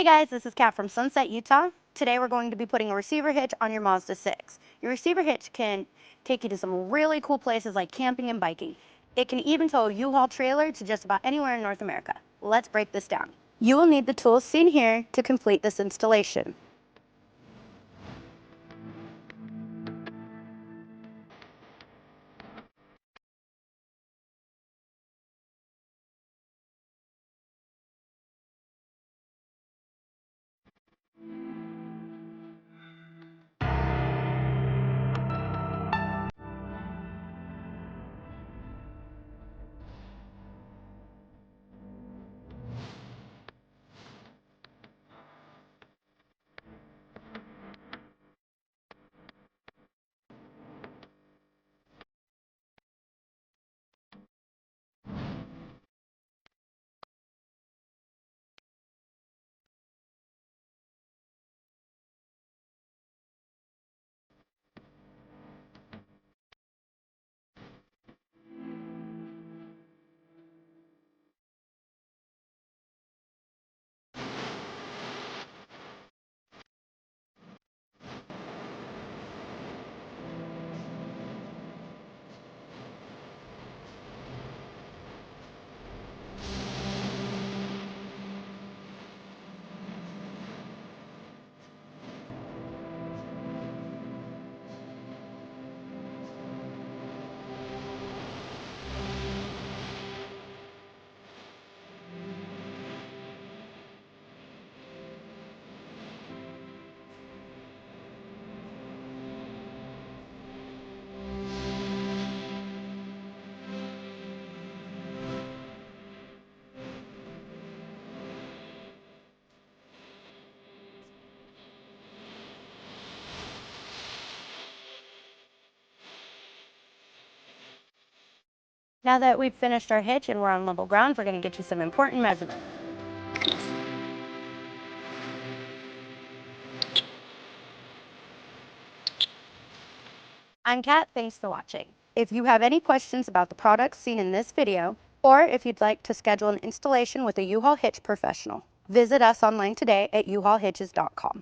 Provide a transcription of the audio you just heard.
Hey guys, this is Kat from Sunset, Utah. Today we're going to be putting a receiver hitch on your Mazda 6. Your receiver hitch can take you to some really cool places like camping and biking. It can even tow a U-Haul trailer to just about anywhere in North America. Let's break this down. You will need the tools seen here to complete this installation. Now that we've finished our hitch and we're on level ground, we're going to get you some important measurements. I'm Kat, thanks for watching. If you have any questions about the products seen in this video, or if you'd like to schedule an installation with a U-Haul hitch professional, visit us online today at uhaulhitches.com.